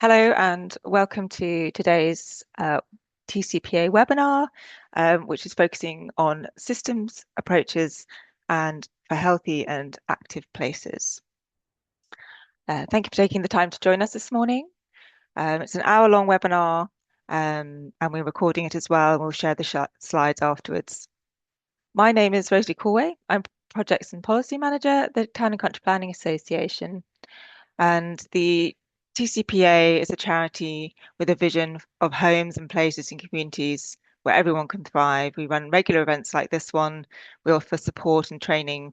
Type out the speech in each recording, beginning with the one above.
Hello and welcome to today's TCPA webinar, which is focusing on systems, approaches, and for healthy and active places. Thank you for taking the time to join us this morning. It's an hour-long webinar, and we're recording it as well, and we'll share the slides afterwards. My name is Rosalie Corway. I'm Projects and Policy Manager at the Town and Country Planning Association, and the TCPA is a charity with a vision of homes and places and communities where everyone can thrive. We run regular events like this one. We offer support and training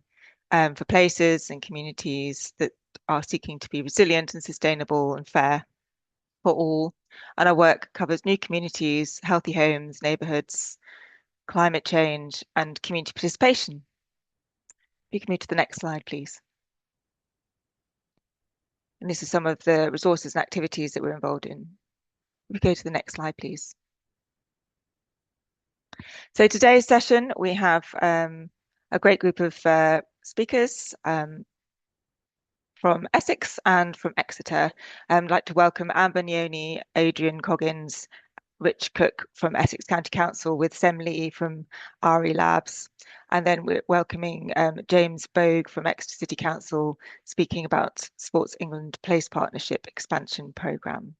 for places and communities that are seeking to be resilient and sustainable and fair for all. And our work covers new communities, healthy homes, neighbourhoods, climate change, and community participation. If you can move to the next slide, please. And this is some of the resources and activities that we're involved in. If we go to the next slide, please. So today's session, we have a great group of speakers from Essex and from Exeter. I'd like to welcome Amber Nyoni, Adrian Coggins, Rich Cook from Essex County Council with Sem Lee from OURI Labs. And then we're welcoming James Bogue from Exeter City Council speaking about Sports England Place Partnership Expansion Programme.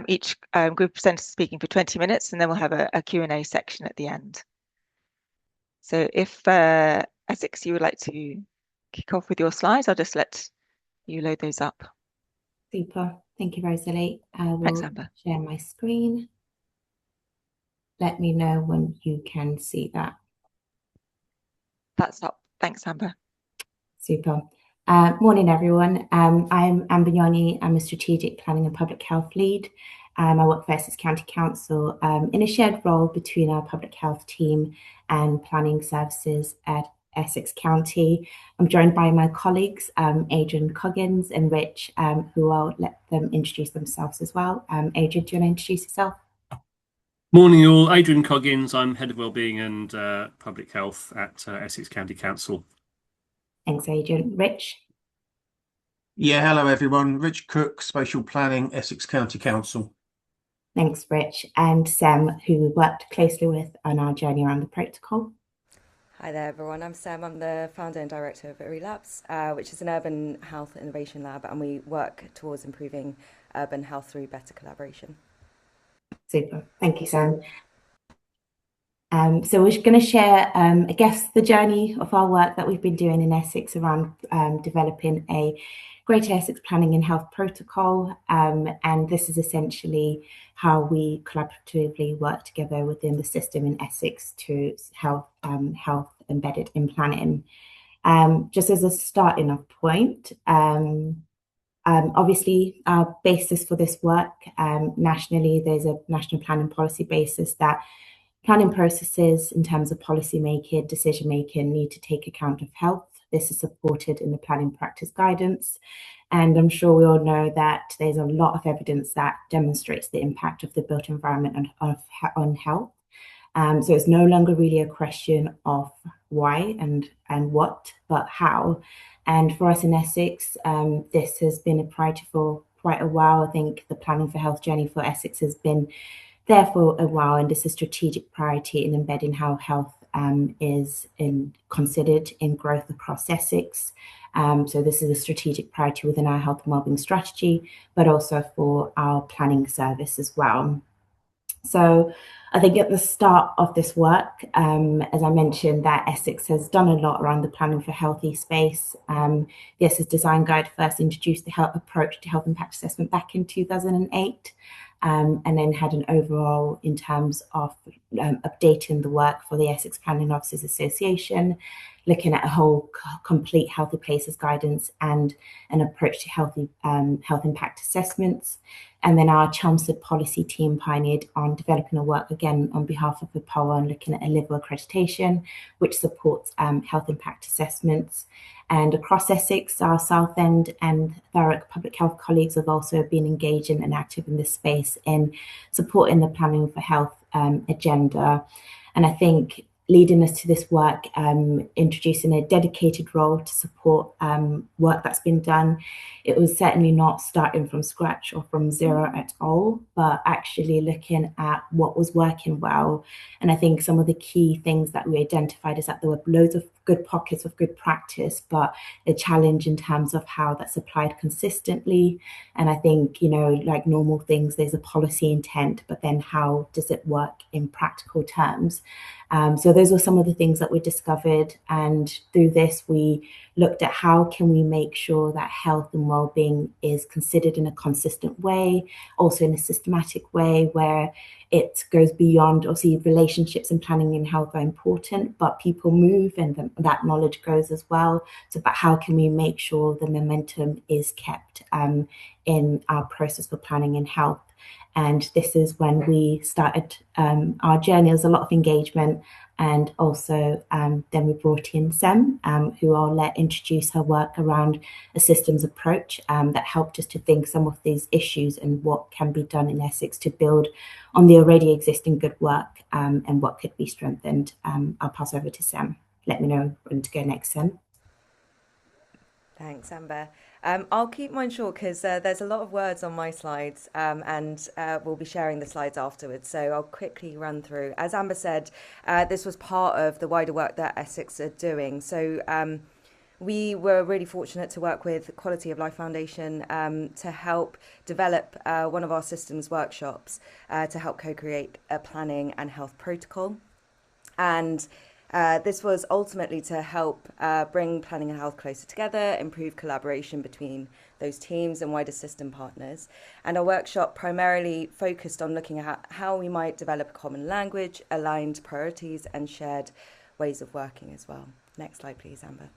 Each group of presenters speaking for 20 minutes, and then we'll have a Q&A section at the end. So if Essex, you would like to kick off with your slides, I'll just let you load those up. Super. Thank you, Rosalie. I will Thanks, Amber. share my screen. Let me know when you can see that. That's up. Thanks, Amber. Super. Morning, everyone. I'm Amber Nyoni. I'm a strategic planning and public health lead. I work for Essex County Council in a shared role between our public health team and planning services at Essex County. I'm joined by my colleagues, Adrian Coggins and Rich, who I'll let them introduce themselves as well. Adrian, do you want to introduce yourself? Morning all, Adrian Coggins. I'm Head of Wellbeing and Public Health at Essex County Council. Thanks, Adrian. Rich? Yeah, hello everyone. Rich Cook, Spatial Planning, Essex County Council. Thanks, Rich. And Sam, who we worked closely with on our journey around the protocol. Hi there, everyone. I'm Sam. I'm the founder and director of OURI Labs, which is an urban health innovation lab, and we work towards improving urban health through better collaboration. Super. Thank you, Sam. So we're going to share, I guess, the journey of our work that we've been doing in Essex around developing a Greater Essex Planning and Health Protocol. And this is essentially how we collaboratively work together within the system in Essex to health embedded in planning. Just as a starting off point, obviously, our basis for this work nationally, there's a national planning policy basis that planning processes in terms of policy making, decision making need to take account of health. This is supported in the planning practice guidance. And I'm sure we all know that there's a lot of evidence that demonstrates the impact of the built environment on health. So it's no longer really a question of why and what, but how. And for us in Essex, this has been a priority for quite a while. I think the Planning for Health journey for Essex has been there for a while, and this is a strategic priority in embedding how health is considered in growth across Essex. So this is a strategic priority within our health and wellbeing strategy, but also for our planning service as well. So I think at the start of this work, as I mentioned, that Essex has done a lot around the planning for healthy space. The Essex Design Guide first introduced the health approach to health impact assessment back in 2008. And then had an overall in terms of updating the work for the Essex Planning Officers Association, looking at a whole complete healthy places guidance and an approach to health impact assessments. And then our Chelmsford policy team pioneered on developing a work again on behalf of the POA and looking at a level accreditation, which supports health impact assessments. And across Essex, our Southend and Thurrock public health colleagues have also been engaging and active in this space in supporting the Planning for Health agenda. And I think leading us to this work, introducing a dedicated role to support work that's been done. It was certainly not starting from scratch or from zero at all, but actually looking at what was working well. And I think some of the key things that we identified is that there were loads of good pockets of good practice, but a challenge in terms of how that's applied consistently. And I think, you know, like normal things, there's a policy intent, but then how does it work in practical terms? So those were some of the things that we discovered, and through this we looked at how can we make sure that health and well-being is considered in a consistent way, also in a systematic way where it goes beyond, obviously relationships and planning and health are important, but people move and that knowledge grows as well. So but how can we make sure the momentum is kept in our process for planning and health? And this is when we started our journey. There was a lot of engagement, and also then we brought in Sem, who I'll let introduce her work around a systems approach that helped us to think some of these issues and what can be done in Essex to build on the already existing good work and what could be strengthened. I'll pass over to Sem. Let me know when to go next, Sem. Thanks, Amber. I'll keep mine short because there's a lot of words on my slides and we'll be sharing the slides afterwards. So I'll quickly run through. As Amber said, this was part of the wider work that Essex are doing. So we were really fortunate to work with Quality of Life Foundation to help develop one of our systems workshops to help co-create a planning and health protocol. And this was ultimately to help bring planning and health closer together, improve collaboration between those teams and wider system partners. And our workshop primarily focused on looking at how we might develop a common language, aligned priorities, and shared ways of working as well. Next slide, please, Amber.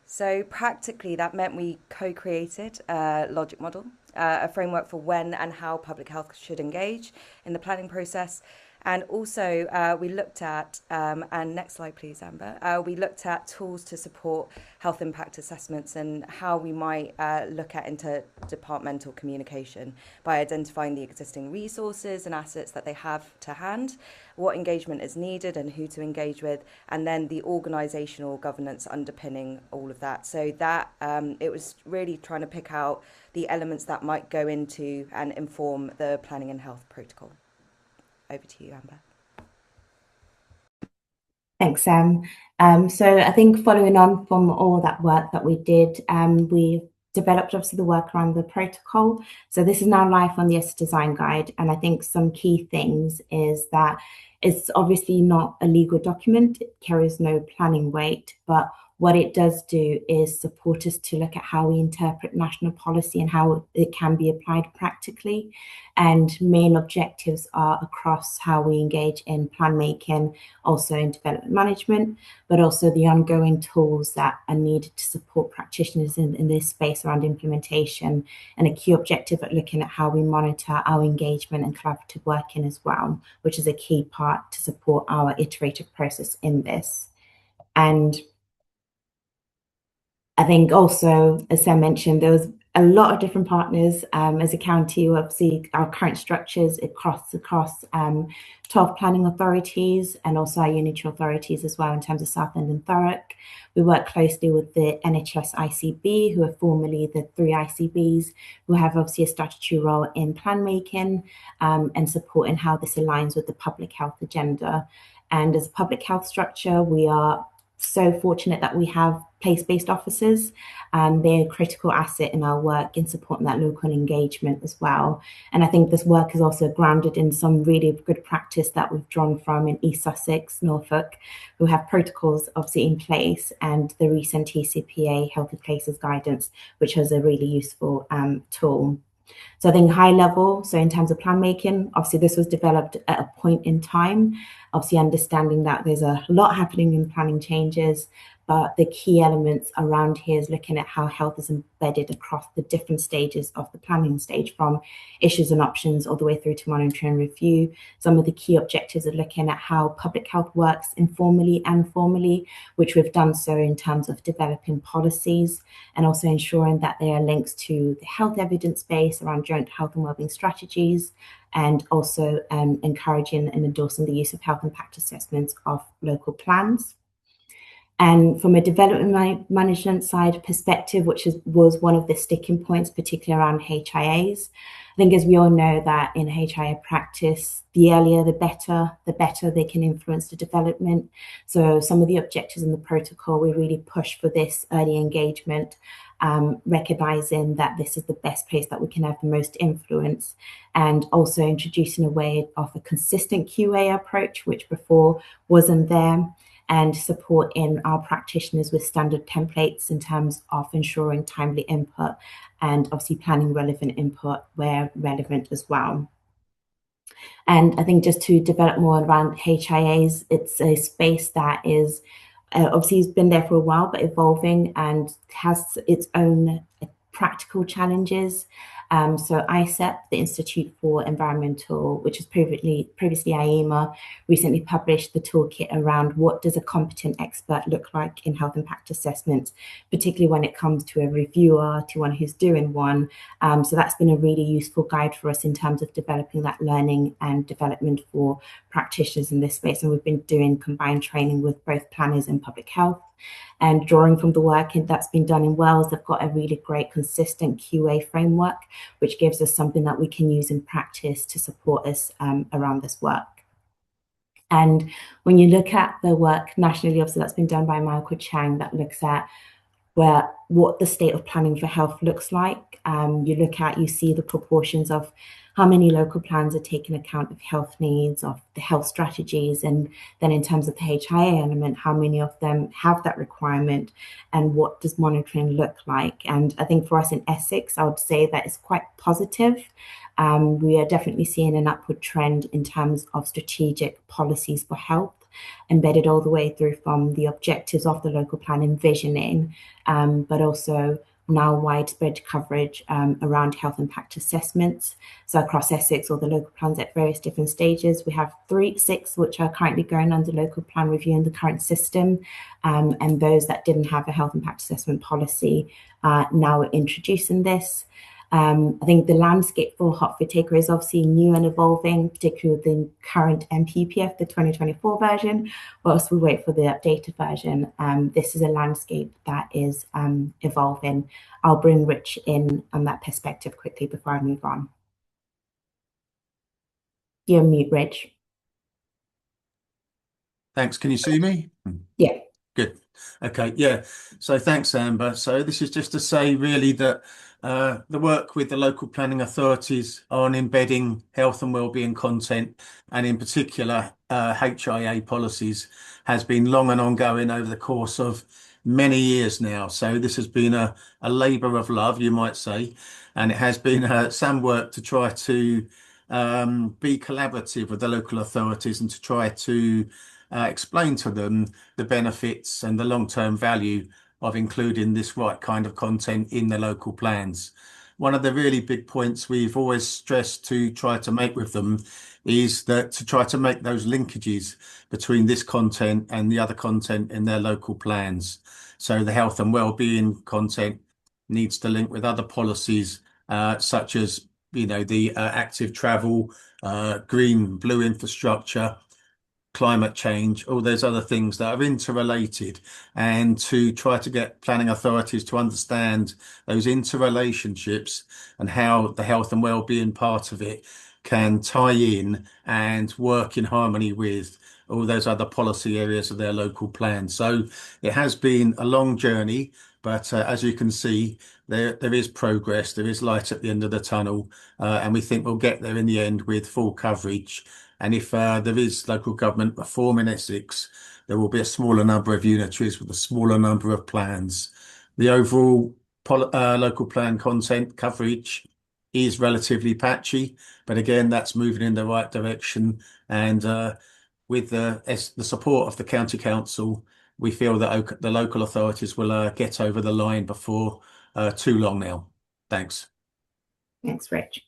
So practically, that meant we co-created a logic model, a framework for when and how public health should engage in the planning process. And also we looked at, and next slide please, Amber, we looked at tools to support health impact assessments and how we might look at interdepartmental communication by identifying the existing resources and assets that they have to hand, what engagement is needed and who to engage with, and then the organisational governance underpinning all of that. So that it was really trying to pick out the elements that might go into and inform the planning and health protocol. Over to you, Amber. Thanks, Sam. So I think following on from all that work that we did, we developed obviously the work around the protocol. So this is now live on the Essex Design Guide. And I think some key things is that it's obviously not a legal document. It carries no planning weight, but what it does do is support us to look at how we interpret national policy and how it can be applied practically. And main objectives are across how we engage in plan making, also in development management, but also the ongoing tools that are needed to support practitioners in this space around implementation, and a key objective at looking at how we monitor our engagement and collaborative working as well, which is a key part to support our iterative process in this. And I think also, as Sam mentioned, there was a lot of different partners as a county. Obviously, our current structures across 12 planning authorities and also our unitary authorities as well in terms of Southend and Thurrock. We work closely with the NHS ICB, who are formerly the 3 ICBs, who have obviously a statutory role in plan making and supporting how this aligns with the public health agenda. And as a public health structure, we are so fortunate that we have place-based officers. They're a critical asset in our work in supporting that local engagement as well. And I think this work is also grounded in some really good practice that we've drawn from in East Sussex, Norfolk, who have protocols obviously in place, and the recent TCPA Healthy Places guidance, which was a really useful tool. So I think high level, so in terms of plan making, obviously this was developed at a point in time, obviously understanding that there's a lot happening in planning changes, But the key elements around here is looking at how health is embedded across the different stages of the planning stage, from issues and options all the way through to monitoring and review. Some of the key objectives are looking at how public health works informally and formally, which we've done so in terms of developing policies and also ensuring that there are links to the health evidence base around joint health and wellbeing strategies, and also encouraging and endorsing the use of health impact assessments of local plans. And from a development management side perspective, which was one of the sticking points, particularly around HIAs. I think, as we all know, that in HIA practice, the earlier the better they can influence the development. So some of the objectives in the protocol, we really push for this early engagement, recognizing that this is the best place that we can have the most influence, and also introducing a way of a consistent QA approach, which before wasn't there, and supporting our practitioners with standard templates in terms of ensuring timely input and obviously planning relevant input where relevant as well. And I think just to develop more around HIAs, it's a space that is obviously has been there for a while, but evolving and has its own practical challenges. So ICEP, the Institute for Environmental, which is previously IEMA, recently published the toolkit around what does a competent expert look like in health impact assessments, particularly when it comes to a reviewer, to one who's doing one. So that's been a really useful guide for us in terms of developing that learning and development for practitioners in this space. And we've been doing combined training with both planners and public health. And drawing from the work that's been done in Wales, they've got a really great consistent QA framework, which gives us something that we can use in practice to support us around this work. And when you look at the work nationally, obviously that's been done by Michael Chang, that looks at what the state of planning for health looks like. You see the proportions of how many local plans are taking account of health needs, of the health strategies, and then in terms of the HIA element, how many of them have that requirement, and what does monitoring look like? And I think for us in Essex, I would say that it's quite positive. We are definitely seeing an upward trend in terms of strategic policies for health, embedded all the way through from the objectives of the local plan envisioning, but also now widespread coverage around health impact assessments. So across Essex, all the local plans at various different stages, we have 6 which are currently going under local plan review in the current system, and those that didn't have a health impact assessment policy now are introducing this. I think the landscape for hot for taker is obviously new and evolving, particularly with the current MPPF, the 2024 version. Whilst we wait for the updated version, this is a landscape that is evolving. I'll bring Rich in on that perspective quickly before I move on. You're mute, Rich. Thanks. Can you see me? Yeah. Good. Okay. Yeah. So thanks, Amber. So this is just to say really that the work with the local planning authorities on embedding health and wellbeing content, and in particular HIA policies, has been long and ongoing over the course of many years now. So this has been a labour of love, you might say, and it has been some work to try to be collaborative with the local authorities and to try to explain to them the benefits and the long-term value of including this right kind of content in the local plans. One of the really big points we've always stressed to try to make with them is that to try to make those linkages between this content and the other content in their local plans. So the health and wellbeing content needs to link with other policies, such as, the active travel, green, blue infrastructure, climate change, all those other things that are interrelated, and to try to get planning authorities to understand those interrelationships and how the health and wellbeing part of it can tie in and work in harmony with all those other policy areas of their local plan. So it has been a long journey, but as you can see, there is progress, there is light at the end of the tunnel, and we think we'll get there in the end with full coverage. And if there is local government reform in Essex, there will be a smaller number of unitaries with a smaller number of plans. The overall local plan content coverage is relatively patchy, but again, that's moving in the right direction. And with the support of the County Council, we feel that the local authorities will get over the line before too long now. Thanks. Thanks, Rich.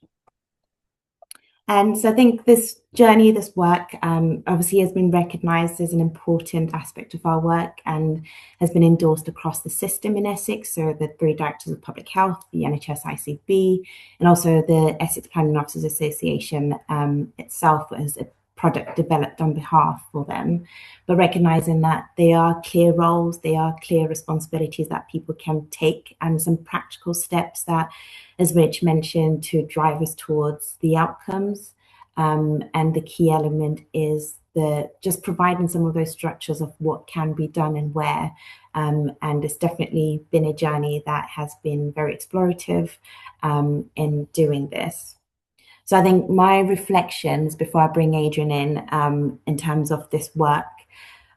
And so I think this journey, this work, obviously has been recognised as an important aspect of our work and has been endorsed across the system in Essex. So the 3 Directors of Public Health, the NHS ICB, and also the Essex Planning Officers Association itself as a product developed on behalf for them, but recognising that they are clear roles, they are clear responsibilities that people can take, and some practical steps that, as Rich mentioned, to drive us towards the outcomes. And the key element is just providing some of those structures of what can be done and where. And it's definitely been a journey that has been very explorative in doing this. So I think my reflections before I bring Adrian in terms of this work,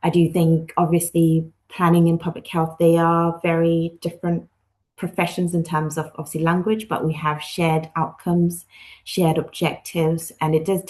I do think obviously planning and public health, they are very different professions in terms of obviously language, but we have shared outcomes, shared objectives, and it does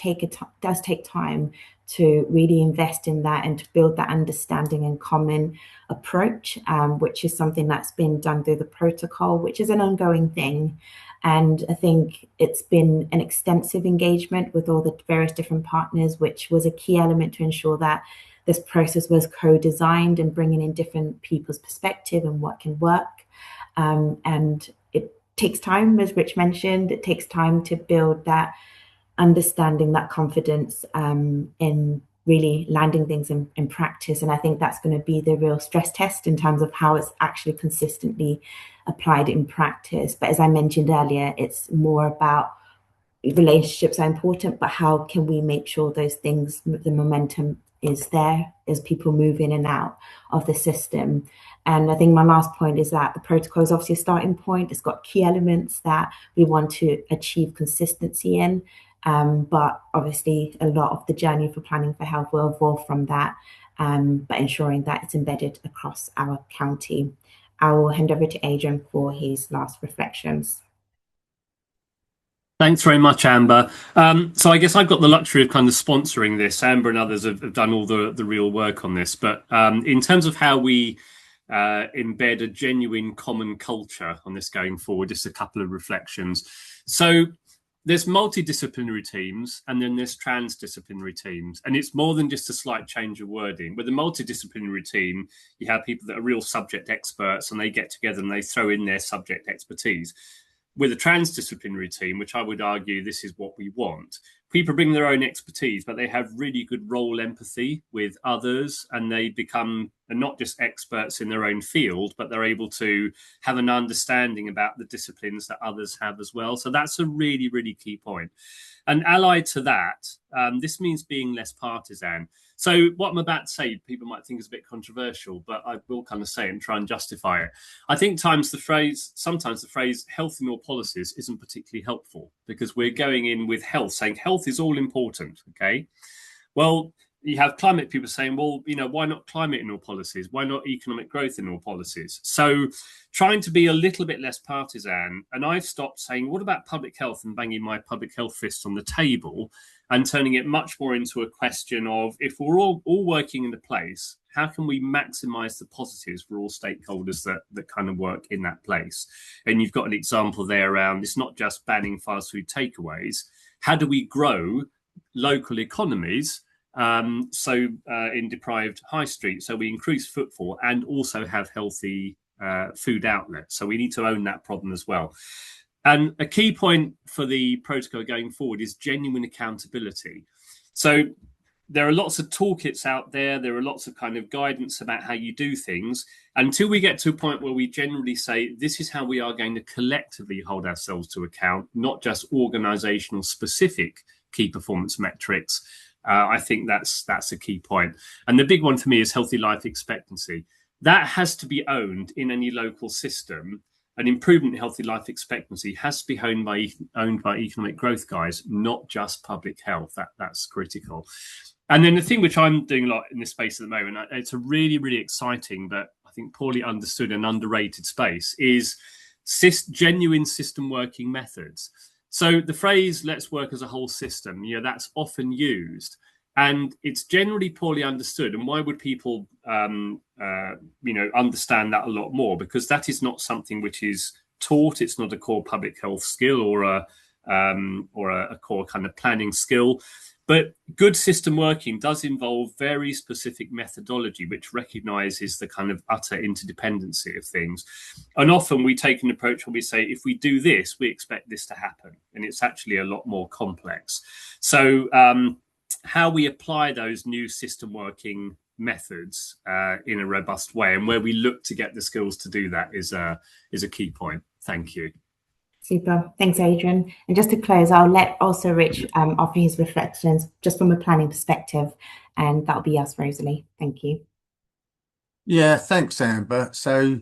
take time to really invest in that and to build that understanding and common approach, which is something that's been done through the protocol, which is an ongoing thing. And I think it's been an extensive engagement with all the various different partners, which was a key element to ensure that this process was co-designed and bringing in different people's perspective and what can work. And it takes time, as Rich mentioned, it takes time to build that understanding, that confidence in really landing things in practice. And I think that's going to be the real stress test in terms of how it's actually consistently applied in practice. But as I mentioned earlier, it's more about relationships are important, but how can we make sure those things, the momentum is there as people move in and out of the system. And I think my last point is that the protocol is obviously a starting point. It's got key elements that we want to achieve consistency in. But obviously a lot of the journey for planning for health will evolve from that, but ensuring that it's embedded across our county. I will hand over to Adrian for his last reflections. Thanks very much, Amber. So I guess I've got the luxury of kind of sponsoring this. Amber and others have done all the real work on this. But in terms of how we embed a genuine common culture on this going forward, just a couple of reflections. So there's multidisciplinary teams and then there's transdisciplinary teams. And it's more than just a slight change of wording. With a multidisciplinary team, you have people that are real subject experts and they get together and they throw in their subject expertise. With a transdisciplinary team, which I would argue this is what we want, people bring their own expertise, but they have really good role empathy with others and they become not just experts in their own field, but they're able to have an understanding about the disciplines that others have as well. So that's a really, really key point. And allied to that, this means being less partisan. So what I'm about to say, people might think is a bit controversial, but I will kind of say it and try and justify it. I think sometimes the phrase health in all policies isn't particularly helpful because we're going in with health, saying health is all important, okay? Well, you have climate people saying, well, why not climate in all policies? Why not economic growth in all policies? So trying to be a little bit less partisan. And I've stopped saying, what about public health and banging my public health fist on the table and turning it much more into a question of if we're all working in a place, how can we maximize the positives for all stakeholders that kind of work in that place? And you've got an example there around, it's not just banning fast food takeaways. How do we grow local economies in deprived high street, so we increase footfall and also have healthy food outlets? So we need to own that problem as well. And a key point for the protocol going forward is genuine accountability. So there are lots of toolkits out there. There are lots of kind of guidance about how you do things until we get to a point where we generally say, this is how we are going to collectively hold ourselves to account, not just organizational specific key performance metrics. I think that's a key point. And the big one for me is healthy life expectancy. That has to be owned in any local system. An improvement in healthy life expectancy has to be owned by economic growth guys, not just public health. That's critical. And then the thing which I'm doing a lot in this space at the moment, it's a really, really exciting, but I think poorly understood and underrated space, is genuine system working methods. So the phrase, let's work as a whole system, that's often used. and it's generally poorly understood. And why would people, understand that a lot more? Because that is not something which is taught. It's not a core public health skill or a core kind of planning skill. But good system working does involve very specific methodology, which recognises the kind of utter interdependency of things. And often we take an approach where we say, if we do this, we expect this to happen. And it's actually a lot more complex. So how we apply those new system working methods in a robust way, and where we look to get the skills to do that, is a key point. Thank you. Super. Thanks, Adrian. And just to close, I'll let also Rich offer his reflections just from a planning perspective, and that'll be us, Rosalie. Thank you. Yeah, thanks, Amber. So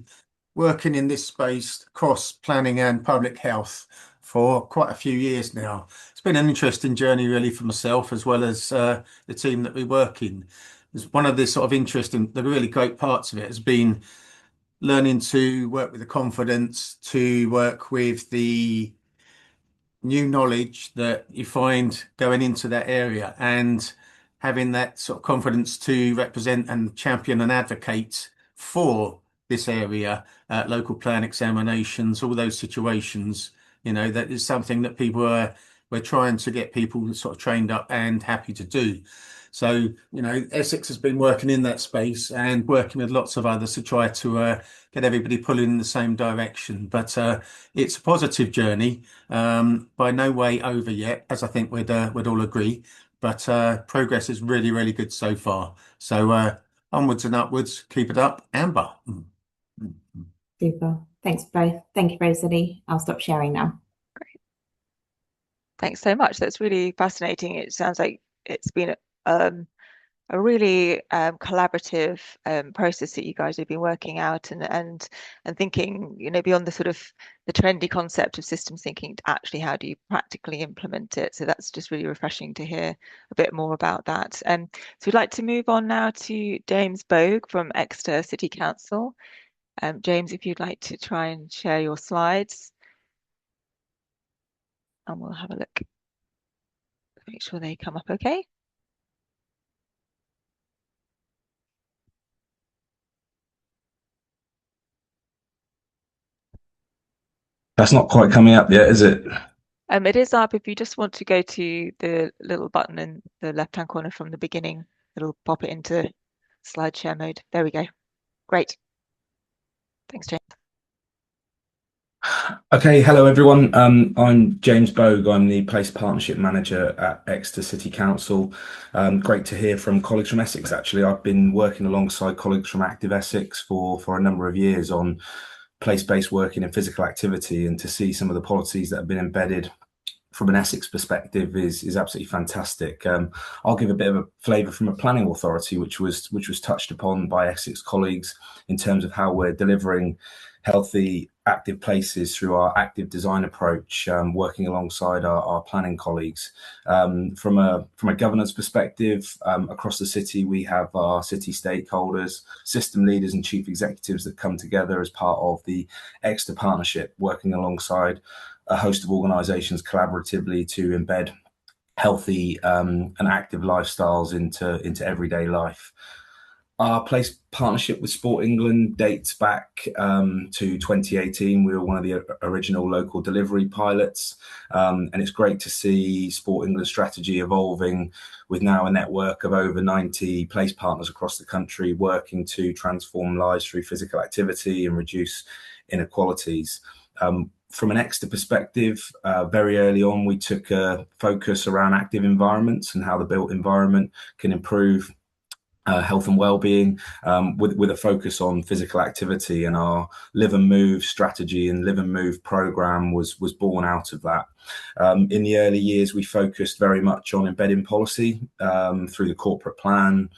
working in this space, cross planning and public health, for quite a few years now. It's been an interesting journey really for myself as well as the team that we work in. It's one of the sort of the really great parts of it has been learning to work with the confidence, to work with the new knowledge that you find going into that area, and having that sort of confidence to represent and champion and advocate for this area at local plan examinations, all those situations. That is something that we're trying to get people sort of trained up and happy to do. So, Essex has been working in that space and working with lots of others to try to get everybody pulling in the same direction. But it's a positive journey, by no way over yet, as I think we'd all agree. But progress is really, really good so far. So onwards and upwards, keep it up, Amber. Super. Thanks both. Thank you, Rosalie. I'll stop sharing now. Great. Thanks so much. That's really fascinating. It sounds like it's been a really collaborative process that you guys have been working out and thinking, beyond the sort of the trendy concept of systems thinking to actually how do you practically implement it. So that's just really refreshing to hear a bit more about that. So we'd like to move on now to James Bogue from Exeter City Council. James, if you'd like to try and share your slides, and we'll have a look. Make sure they come up okay. That's not quite coming up yet, is it? It is up. If you just want to go to the little button in the left-hand corner from the beginning, it'll pop it into slide share mode. There we go. Great. Thanks, James. Okay, hello everyone. I'm James Bogue. I'm the Place Partnership Manager at Exeter City Council. Great to hear from colleagues from Essex, actually. I've been working alongside colleagues from Active Essex for a number of years on place-based working and physical activity, and to see some of the policies that have been embedded from an Essex perspective is absolutely fantastic. I'll give a bit of a flavour from a planning authority, which was touched upon by Essex colleagues in terms of how we're delivering healthy, active places through our active design approach, working alongside our planning colleagues. From a governance perspective, across the city, we have our city stakeholders, system leaders and chief executives that come together as part of the Exeter Partnership, working alongside a host of organisations collaboratively to embed healthy and active lifestyles into everyday life. Our place partnership with Sport England dates back to 2018. We were one of the original local delivery pilots, and it's great to see Sport England's strategy evolving with now a network of over 90 place partners across the country working to transform lives through physical activity and reduce inequalities. From an Exeter perspective, very early on, we took a focus around active environments and how the built environment can improve health and well-being, with a focus on physical activity, and our Live and Move strategy and Live and Move program was born out of that. In the early years, we focused very much on embedding policy through the corporate plan,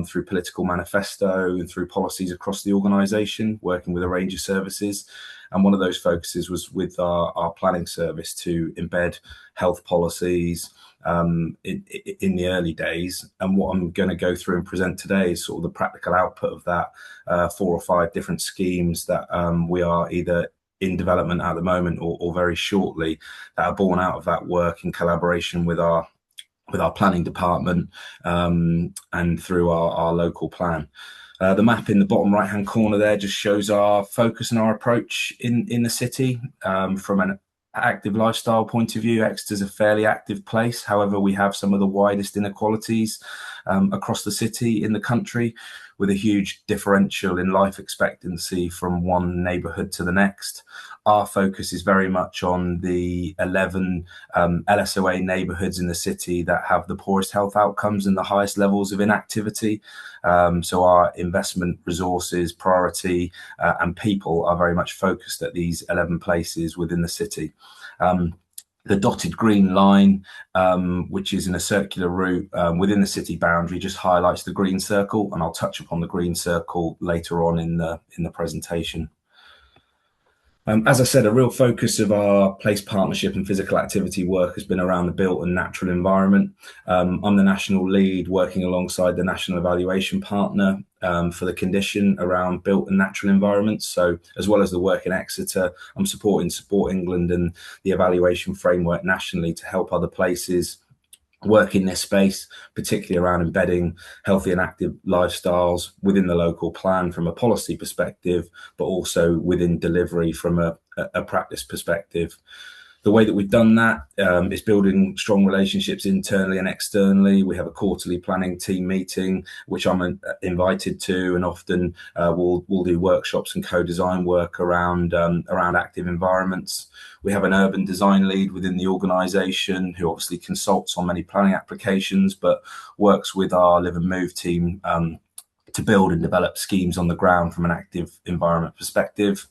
through political manifesto, and through policies across the organisation, working with a range of services. And one of those focuses was with our planning service to embed health policies in the early days. And what I'm going to go through and present today is sort of the practical output of that, 4 or 5 different schemes that we are either in development at the moment or very shortly, that are born out of that work in collaboration with our with our planning department and through our local plan. The map in the bottom right hand corner there just shows our focus and our approach in the city. From an active lifestyle point of view, Exeter's a fairly active place. However, we have some of the widest inequalities across the city in the country, with a huge differential in life expectancy from one neighbourhood to the next. Our focus is very much on the 11 LSOA neighbourhoods in the city that have the poorest health outcomes and the highest levels of inactivity. So our investment resources, priority and people are very much focused at these 11 places within the city. The dotted green line, which is in a circular route within the city boundary, just highlights the green circle, and I'll touch upon the green circle later on in the presentation. As I said, a real focus of our place partnership and physical activity work has been around the built and natural environment. I'm the national lead, working alongside the national evaluation partner for the condition around built and natural environments. So as well as the work in Exeter, I'm supporting Sport England and the evaluation framework nationally to help other places work in this space, particularly around embedding healthy and active lifestyles within the local plan from a policy perspective, but also within delivery from a practice perspective. The way that we've done that is building strong relationships internally and externally. We have a quarterly planning team meeting, which I'm invited to, and often we'll do workshops and co-design work around active environments. We have an urban design lead within the organisation who obviously consults on many planning applications, but works with our Live and Move team to build and develop schemes on the ground from an active environment perspective.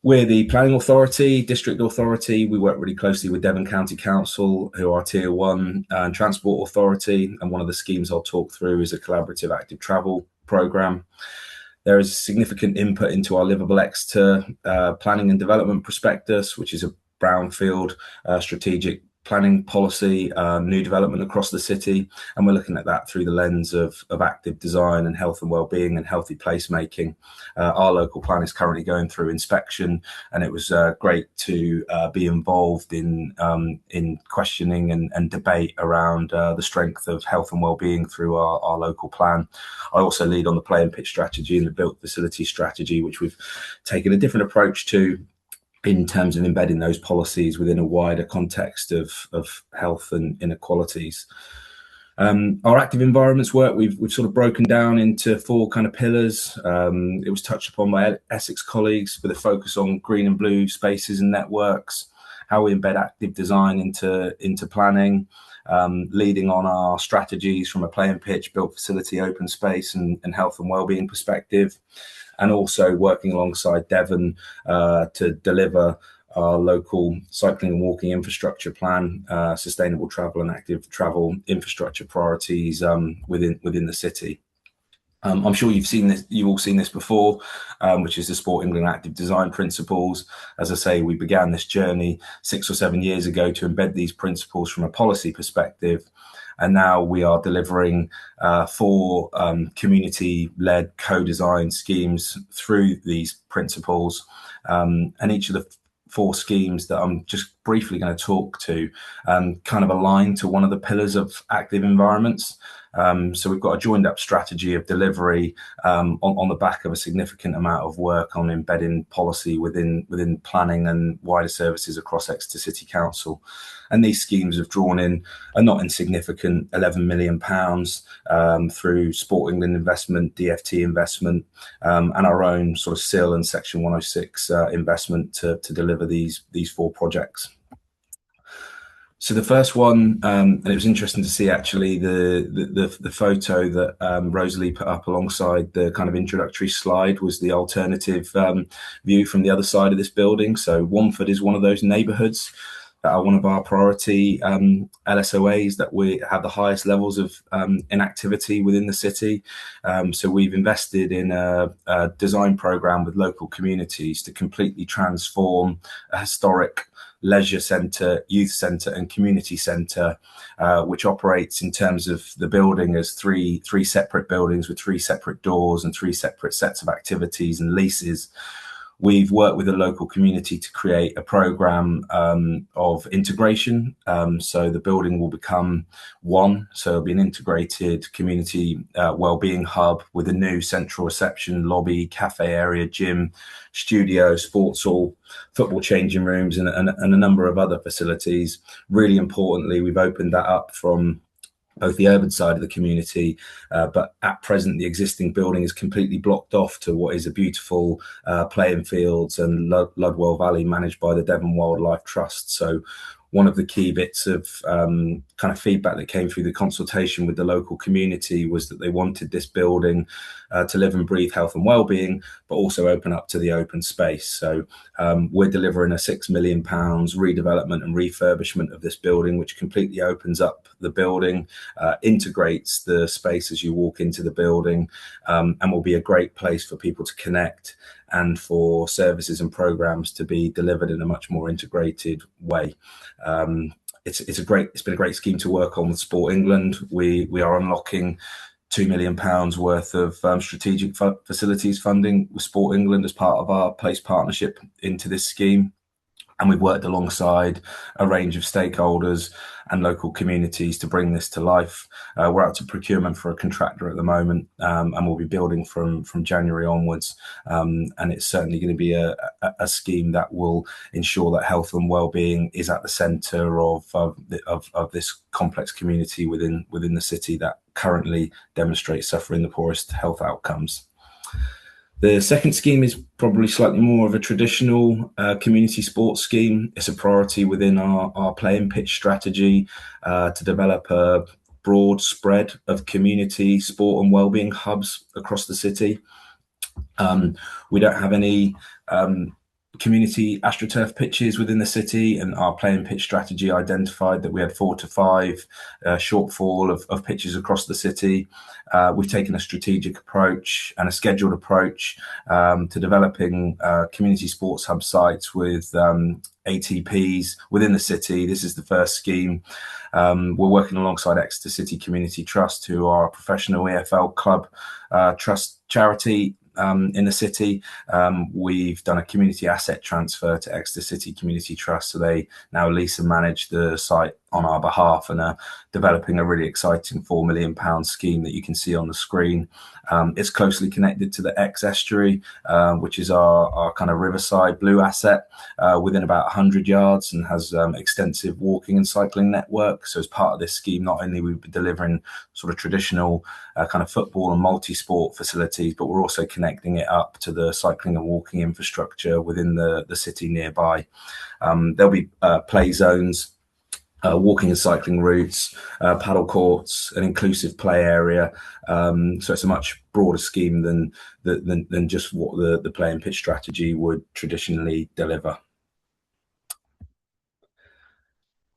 We're the planning authority, district authority. We work really closely with Devon County Council, who are Tier 1 and Transport Authority. And one of the schemes I'll talk through is a collaborative active travel programme. There is significant input into our Livable Exeter planning and development prospectus, which is a brownfield strategic planning policy, new development across the city, and we're looking at that through the lens of active design and health and well-being and healthy placemaking. Our local plan is currently going through inspection, and it was great to be involved in questioning and debate around the strength of health and well-being through our local plan. I also lead on the play and pitch strategy and the built facility strategy, which we've taken a different approach to in terms of embedding those policies within a wider context of health and inequalities. Our active environments work, we've sort of broken down into 4 kind of pillars. It was touched upon by Essex colleagues with a focus on green and blue spaces and networks, how we embed active design into planning, leading on our strategies from a play and pitch, built facility, open space and health and wellbeing perspective, and also working alongside Devon to deliver our local cycling and walking infrastructure plan, sustainable travel and active travel infrastructure priorities within the city. I'm sure you've all seen this before, which is the Sport England Active Design Principles. As I say, we began this journey 6 or 7 years ago to embed these principles from a policy perspective. And now we are delivering 4 community-led co-design schemes through these principles. And each of the 4 schemes that I'm just briefly going to talk to kind of align to one of the pillars of active environments. So we've got a joined up strategy of delivery on the back of a significant amount of work on embedding policy within planning and wider services across Exeter City Council. And these schemes have drawn in a not insignificant £11 million through Sport England investment, DFT investment, and our own sort of SIL and Section 106 investment to deliver these 4 projects. So the first one, and it was interesting to see actually the photo that Rosalie put up alongside the kind of introductory slide was the alternative view from the other side of this building. So Wamford is one of those neighbourhoods that are one of our priority LSOAs that we have the highest levels of inactivity within the city. So we've invested in a design programme with local communities to completely transform a historic leisure centre, youth centre and community centre, which operates in terms of the building as three separate buildings with 3 separate doors and 3 separate sets of activities and leases, We've worked with the local community to create a program of integration. So the building will become one. So it'll be an integrated community wellbeing hub with a new central reception, lobby, cafe area, gym, studio, sports hall, football changing rooms, and a number of other facilities. Really importantly, we've opened that up from both the urban side of the community, but at present the existing building is completely blocked off to what is a beautiful playing fields and Ludwell Valley managed by the Devon Wildlife Trust. So one of the key bits of kind of feedback that came through the consultation with the local community was that they wanted this building to live and breathe health and well-being, but also open up to the open space. So we're delivering a £6 million redevelopment and refurbishment of this building, which completely opens up the building, integrates the space as you walk into the building, and will be a great place for people to connect and for services and programs to be delivered in a much more integrated way. It's been a great scheme to work on with Sport England. We are unlocking £2 million worth of strategic facilities funding with Sport England as part of our place partnership into this scheme. And we've worked alongside a range of stakeholders and local communities to bring this to life. We're out to procurement for a contractor at the moment, and we'll be building from January onwards. And it's certainly going to be a scheme that will ensure that health and well-being is at the centre of this complex community within the city that currently demonstrates suffering the poorest health outcomes. The second scheme is probably slightly more of a traditional community sports scheme. It's a priority within our playing pitch strategy to develop a broad spread of community sport and wellbeing hubs across the city. We don't have any community AstroTurf pitches within the city, and our playing pitch strategy identified that we had 4 to 5 shortfall of pitches across the city. We've taken a strategic approach and a scheduled approach to developing community sports hub sites with ATPs within the city. This is the first scheme. We're working alongside Exeter City Community Trust, who are a professional EFL club trust charity in the city. We've done a community asset transfer to Exeter City Community Trust, so they now lease and manage the site on our behalf and are developing a really exciting £4 million scheme that you can see on the screen. It's closely connected to the Ex Estuary, which is our kind of riverside blue asset within about 100 yards, and has extensive walking and cycling network. So as part of this scheme, not only we've been delivering sort of traditional kind of football and multi-sport facilities, but we're also connecting it up to the cycling and walking infrastructure within the city nearby. There'll be play zones, walking and cycling routes, paddle courts, an inclusive play area. So it's a much broader scheme than just what the play and pitch strategy would traditionally deliver.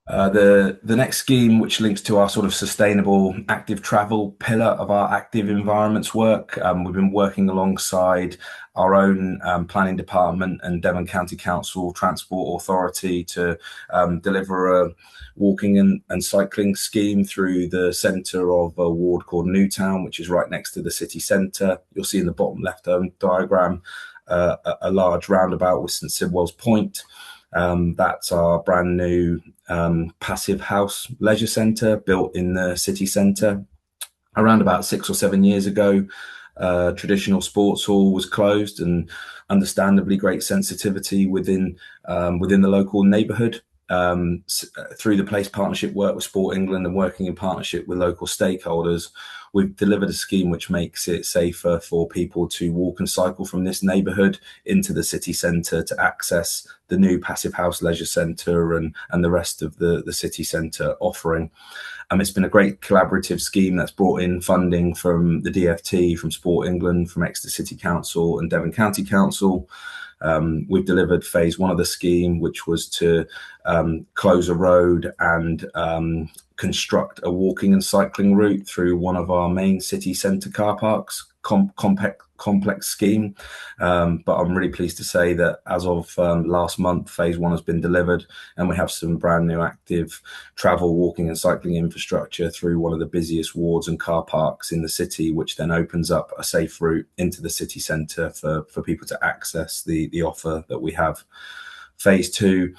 The next scheme, which links to our sort of sustainable active travel pillar of our active environments work, we've been working alongside our own planning department and Devon County Council Transport Authority to deliver a walking and cycling scheme through the centre of a ward called Newtown, which is right next to the city centre. You'll see in the bottom left diagram a large roundabout with St Sidwell's Point. That's our brand new passive house leisure centre built in the city centre. Around about 6 or 7 years ago, traditional sports hall was closed, and understandably great sensitivity within the local neighbourhood. Through the place partnership work with Sport England and working in partnership with local stakeholders, we've delivered a scheme which makes it safer for people to walk and cycle from this neighbourhood into the city centre to access the new passive house leisure centre and the rest of the city centre offering. It's been a great collaborative scheme that's brought in funding from the DFT, from Sport England, from Exeter City Council and Devon County Council. We've delivered phase 1 of the scheme, which was to close a road and construct a walking and cycling route through one of our main city centre car parks, complex scheme, but I'm really pleased to say that as of last month, phase 1 has been delivered, and we have some brand new active travel, walking and cycling infrastructure through one of the busiest wards and car parks in the city, which then opens up a safe route into the city centre for people to access the offer that we have. Phase 2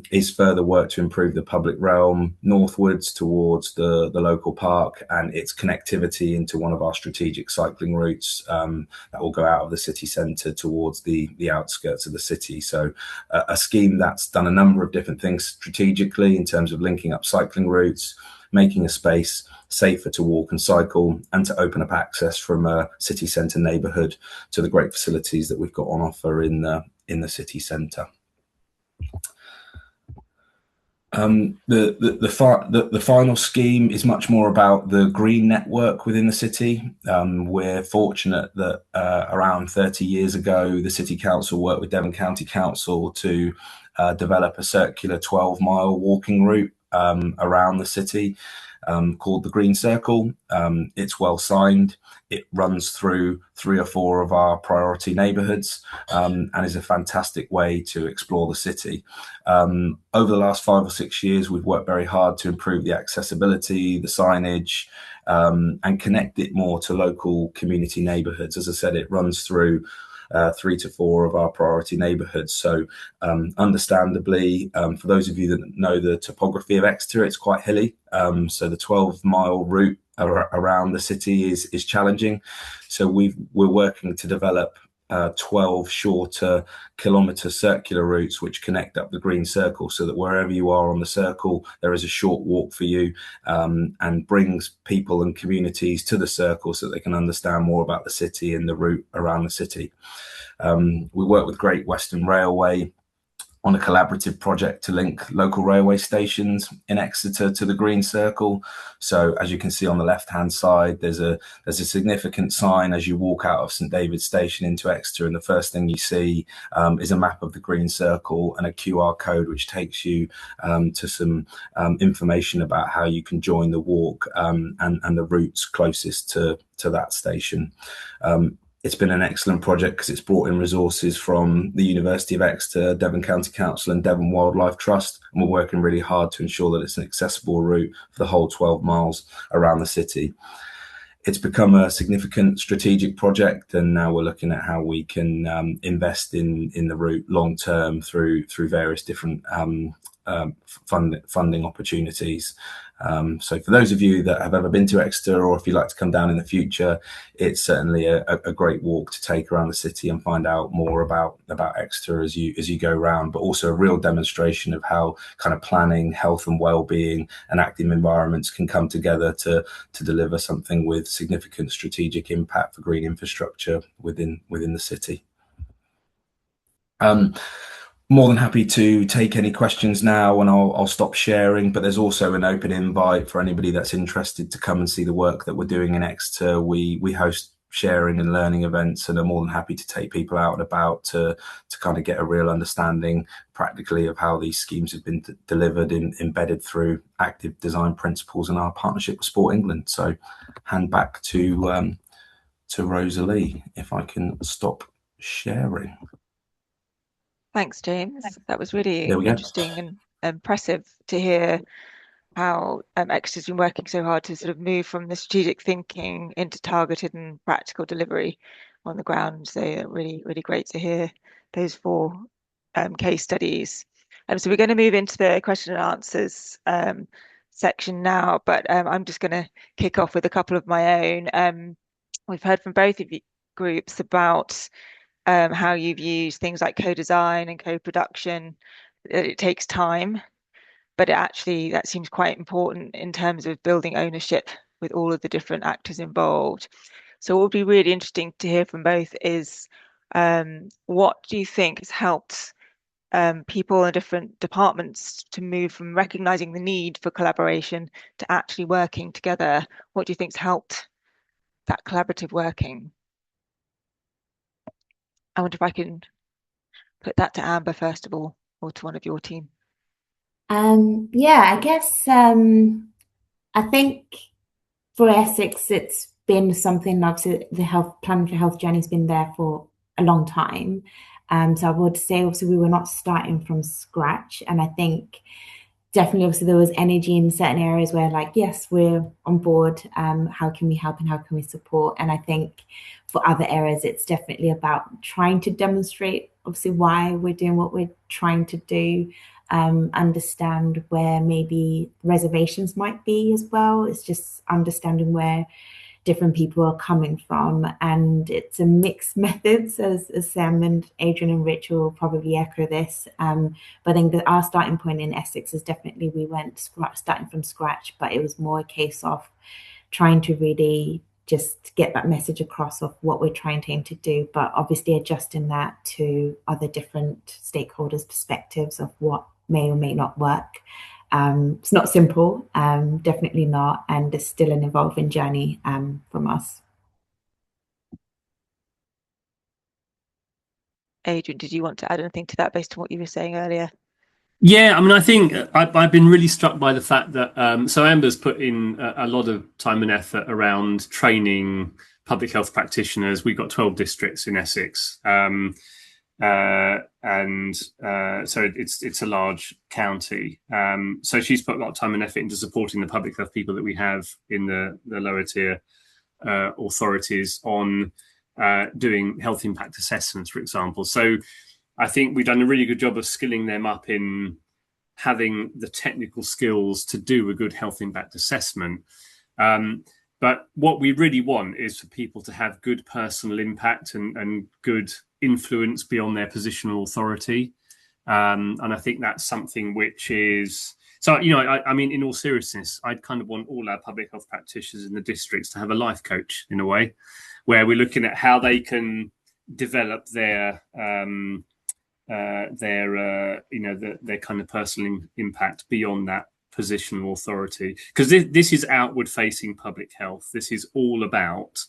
is further work to improve the public realm northwards towards the local park and its connectivity into one of our strategic cycling routes that will go out of the city centre towards the outskirts of the city. So a scheme that's done a number of different things strategically in terms of linking up cycling routes, making a space safer to walk and cycle, and to open up access from a city centre neighbourhood to the great facilities that we've got on offer in the city centre. The final scheme is much more about the green network within the city. We're fortunate that around 30 years ago, the City Council worked with Devon County Council to develop a circular 12-mile walking route around the city called the Green Circle. It's well signed. It runs through 3 or 4 of our priority neighbourhoods and is a fantastic way to explore the city. Over the last 5 or 6 years, we've worked very hard to improve the accessibility, the signage, and connect it more to local community neighbourhoods. As I said, it runs through 3 to 4 of our priority neighbourhoods. So understandably, for those of you that know the topography of Exeter, it's quite hilly. So the 12-mile route around the city is challenging. So we're working to develop 12 shorter kilometre circular routes which connect up the Green Circle, so that wherever you are on the circle, there is a short walk for you, and brings people and communities to the circle so that they can understand more about the city and the route around the city. We work with Great Western Railway on a collaborative project to link local railway stations in Exeter to the Green Circle. So as you can see on the left-hand side, there's a significant sign as you walk out of St David's Station into Exeter, and the first thing you see is a map of the Green Circle and a QR code which takes you to some information about how you can join the walk and the routes closest to that station. It's been an excellent project because it's brought in resources from the University of Exeter, Devon County Council and Devon Wildlife Trust, and we're working really hard to ensure that it's an accessible route for the whole 12 miles around the city. It's become a significant strategic project, and now we're looking at how we can invest in the route long term through various different funding opportunities. So for those of you that have ever been to Exeter, or if you'd like to come down in the future, it's certainly a great walk to take around the city and find out more about Exeter as you go around, but also a real demonstration of how kind of planning, health and well-being and active environments can come together to deliver something with significant strategic impact for green infrastructure within the city. More than happy to take any questions now, and I'll stop sharing, but there's also an open invite for anybody that's interested to come and see the work that we're doing in Exeter. We host sharing and learning events, and are more than happy to take people out and about to kind of get a real understanding practically of how these schemes have been delivered embedded through active design principles in our partnership with Sport England. So hand back to Rosalie, if I can stop sharing. Thanks, James. That was really interesting and impressive to hear how Exeter's been working so hard to sort of move from the strategic thinking into targeted and practical delivery on the ground. So really, really great to hear those 4 case studies. So we're going to move into the question and answers section now, but I'm just going to kick off with a couple of my own. We've heard from both of you groups about how you've used things like co-design and co-production. It takes time, but that seems quite important in terms of building ownership with all of the different actors involved. So what would be really interesting to hear from both is what do you think has helped people in different departments to move from recognizing the need for collaboration to actually working together? What do you think's helped that collaborative working? I wonder if I can put that to Amber first of all, or to one of your team. Yeah, I guess I think for Essex, it's been something, obviously the health plan for health journey has been there for a long time. So I would say obviously we were not starting from scratch, and I think definitely obviously there was energy in certain areas where like, yes, we're on board, how can we help and how can we support? And I think for other areas it's definitely about trying to demonstrate obviously why we're doing what we're trying to do, understand where maybe reservations might be as well. It's just understanding where different people are coming from, and it's a mixed methods, as Sam and Adrian and Rich will probably echo this. But I think that our starting point in Essex is definitely we went starting from scratch, but it was more a case of trying to really just get that message across of what we're trying to aim to do, but obviously adjusting that to other different stakeholders' perspectives of what may or may not work. It's not simple, definitely not, and it's still an evolving journey from us. Adrian, did you want to add anything to that based on what you were saying earlier? Yeah, I mean, I think I've been really struck by the fact that so Amber's put in a lot of time and effort around training public health practitioners. We've got 12 districts in Essex, and so it's a large county. So she's put a lot of time and effort into supporting the public health people that we have in the lower tier authorities on doing health impact assessments, for example. So I think we've done a really good job of skilling them up in having the technical skills to do a good health impact assessment. But what we really want is for people to have good personal impact and good influence beyond their positional authority. And I think that's something which is... So, I mean, in all seriousness, I'd kind of want all our public health practitioners in the districts to have a life coach in a way, where we're looking at how they can develop their kind of personal impact beyond that positional authority, because this is outward facing public health. This is all about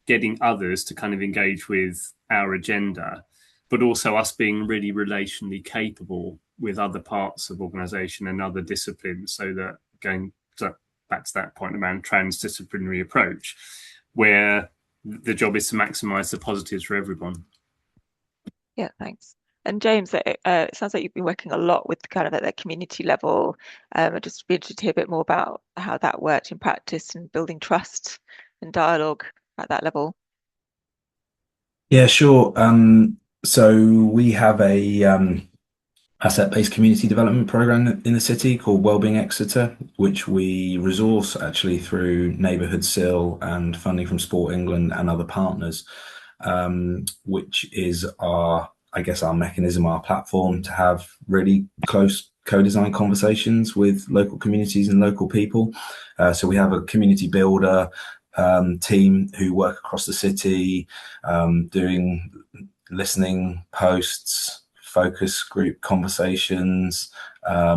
getting others to kind of engage with our agenda, but also us being really relationally capable with other parts of organisation and other disciplines, so that going back to that point around transdisciplinary approach, where the job is to maximise the positives for everyone. Yeah, thanks. And James, it sounds like you've been working a lot with kind of at that community level. I'd just be interested to hear a bit more about how that worked in practice and building trust and dialogue at that level. Yeah, sure. So we have a asset-based community development program in the city called Wellbeing Exeter, which we resource actually through Neighbourhood SIL and funding from Sport England and other partners, which is our mechanism, our platform to have really close co-design conversations with local communities and local people. So we have a community builder team who work across the city, doing listening posts, focus group conversations,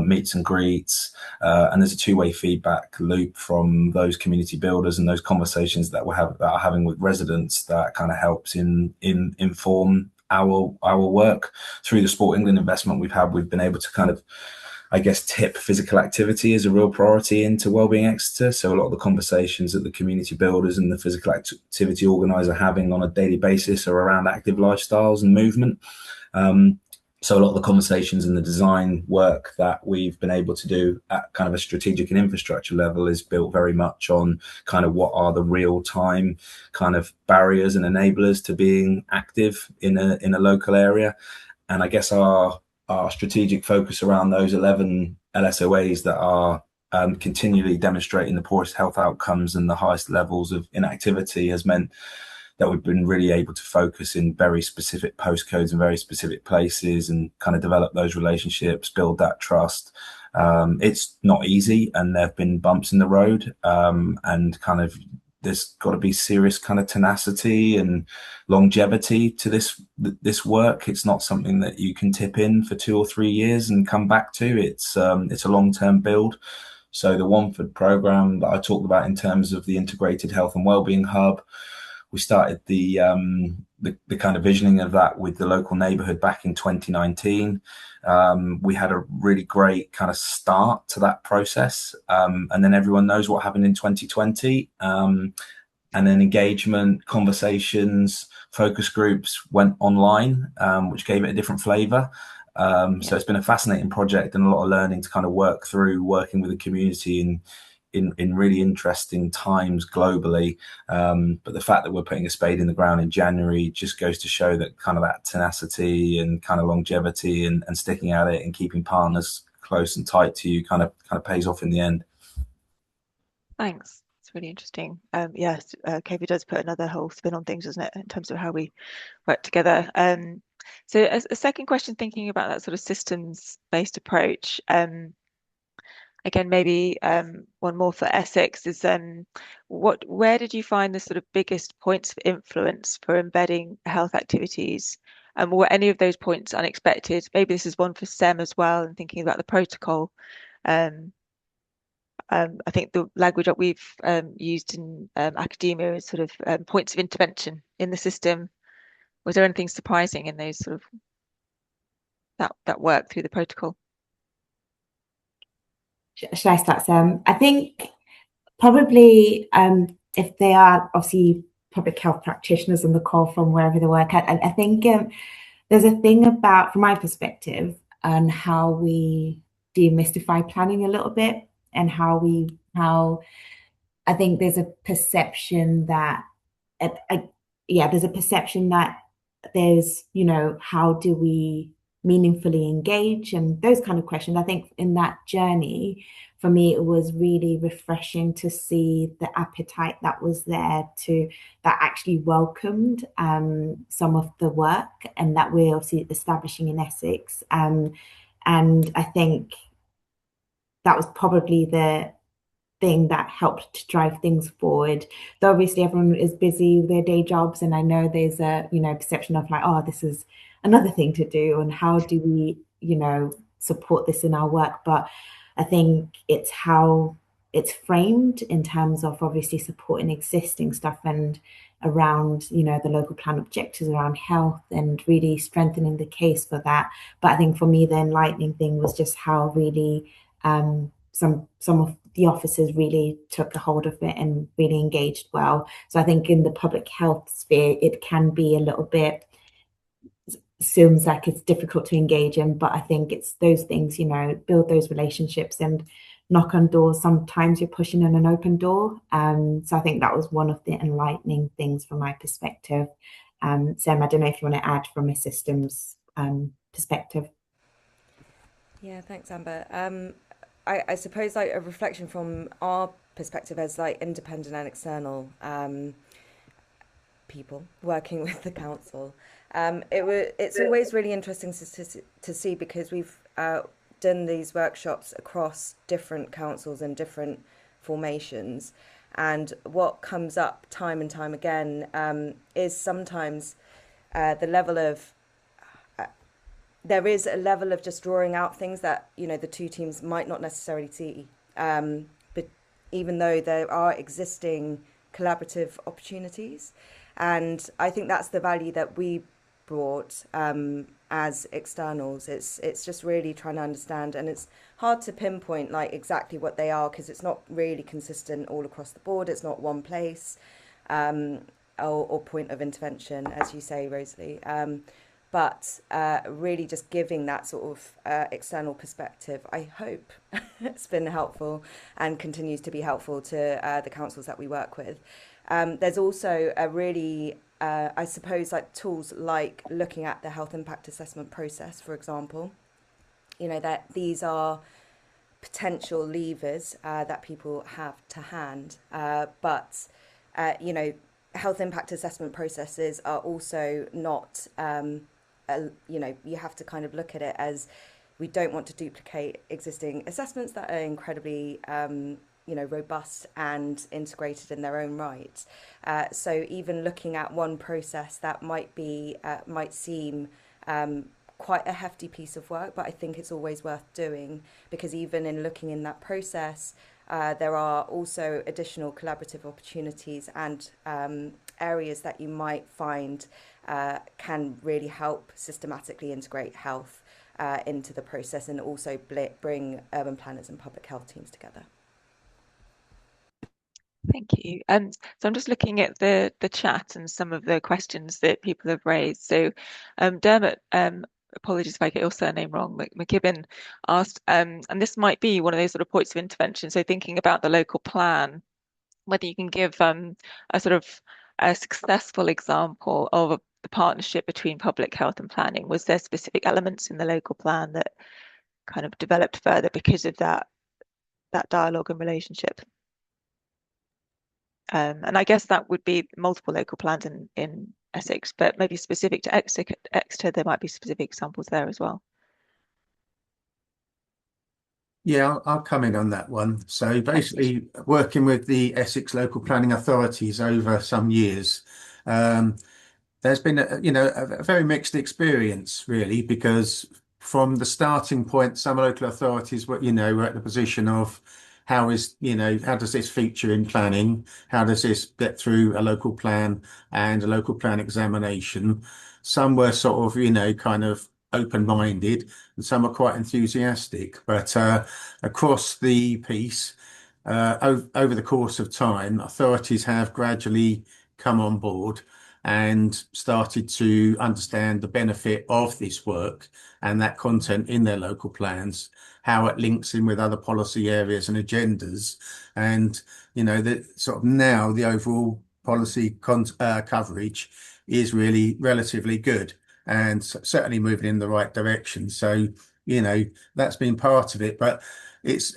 meets and greets, and there's a two-way feedback loop from those community builders and those conversations that are having with residents that kind of helps inform our work. Through the Sport England investment we've been able to kind of, I guess, tip physical activity as a real priority into Wellbeing Exeter. So a lot of the conversations that the community builders and the physical activity organiser are having on a daily basis are around active lifestyles and movement. So a lot of the conversations and the design work that we've been able to do at kind of a strategic and infrastructure level is built very much on kind of what are the real-time kind of barriers and enablers to being active in a local area. And I guess our strategic focus around those 11 LSOAs that are continually demonstrating the poorest health outcomes and the highest levels of inactivity has meant that we've been really able to focus in very specific postcodes and very specific places and kind of develop those relationships, build that trust. It's not easy, and there have been bumps in the road, and kind of there's got to be serious kind of tenacity and longevity to this work. It's not something that you can tip in for 2 or 3 years and come back to. It's a long-term build. So the Wamford programme that I talked about in terms of the integrated health and wellbeing hub, we started the kind of visioning of that with the local neighbourhood back in 2019. We had a really great kind of start to that process, and then everyone knows what happened in 2020. and then engagement, conversations, focus groups went online, which gave it a different flavour. So it's been a fascinating project and a lot of learning to kind of work through, working with the community in really interesting times globally. But the fact that we're putting a spade in the ground in January just goes to show that kind of that tenacity and kind of longevity and sticking at it and keeping partners close and tight to you kind of pays off in the end. Thanks. It's really interesting. Yes, COVID does put another whole spin on things, doesn't it, in terms of how we work together. So a second question, thinking about that sort of systems-based approach, again, maybe one more for Essex is where did you find the sort of biggest points of influence for embedding health activities? And were any of those points unexpected? Maybe this is one for Sem as well, and thinking about the protocol. I think the language that we've used in academia is sort of points of intervention in the system. Was there anything surprising in those sort of that work through the protocol? Should I start, Sam? I think probably if they are obviously public health practitioners on the call from wherever they work at, I think there's a thing about, from my perspective, and how we demystify planning a little bit, and how I think there's a perception that there's a perception that there's, how do we meaningfully engage and those kind of questions. I think in that journey, for me, it was really refreshing to see the appetite that was there that actually welcomed some of the work and that we're obviously establishing in Essex. And I think that was probably the thing that helped to drive things forward. Though obviously everyone is busy with their day jobs, and I know there's a perception of like, oh, this is another thing to do, and how do we support this in our work? But I think it's how it's framed in terms of obviously supporting existing stuff and around the local plan objectives around health and really strengthening the case for that. But I think for me the enlightening thing was just how really some of the officers really took a hold of it and really engaged well. So I think in the public health sphere, it can be a little bit, seems like it's difficult to engage in, but I think it's those things, build those relationships and knock on doors. Sometimes you're pushing in an open door. So I think that was one of the enlightening things from my perspective. Sam, I don't know if you want to add from a systems perspective. Yeah, thanks, Amber. I suppose like a reflection from our perspective as like independent and external people working with the council. It's always really interesting to see, because we've done these workshops across different councils and different formations, and what comes up time and time again is sometimes the level of there is a level of just drawing out things that the two teams might not necessarily see, but even though there are existing collaborative opportunities, and I think that's the value that we brought as externals. It's just really trying to understand, and it's hard to pinpoint like exactly what they are, because it's not really consistent all across the board. It's not one place or point of intervention, as you say, Rosalie. But really just giving that sort of external perspective, I hope it's been helpful and continues to be helpful to the councils that we work with. There's also a really, I suppose, like tools like looking at the health impact assessment process, for example, that these are potential levers that people have to hand. But health impact assessment processes are also not... you have to kind of look at it as we don't want to duplicate existing assessments that are incredibly, robust and integrated in their own right. So even looking at one process that might seem quite a hefty piece of work, but I think it's always worth doing, because even in looking in that process, there are also additional collaborative opportunities and areas that you might find can really help systematically integrate health into the process, and also bring urban planners and public health teams together. Thank you. So I'm just looking at the chat and some of the questions that people have raised. So Dermot, apologies if I get your surname wrong, McKibben asked, and this might be one of those sort of points of intervention. So thinking about the local plan, whether you can give a sort of a successful example of the partnership between public health and planning. Was there specific elements in the local plan that kind of developed further because of that dialogue and relationship? And I guess that would be multiple local plans in Essex, but maybe specific to Exeter, there might be specific examples there as well. Yeah, I'll come in on that one. So basically, working with the Essex local planning authorities over some years, there's been a very mixed experience really, because from the starting point, some local authorities were at the position of how does this feature in planning? How does this get through a local plan and a local plan examination? Some were sort of, kind of open-minded, and some are quite enthusiastic. But across the piece, over the course of time, authorities have gradually come on board and started to understand the benefit of this work and that content in their local plans, how it links in with other policy areas and agendas. And, that sort of now the overall policy coverage is really relatively good and certainly moving in the right direction. So, that's been part of it. But it's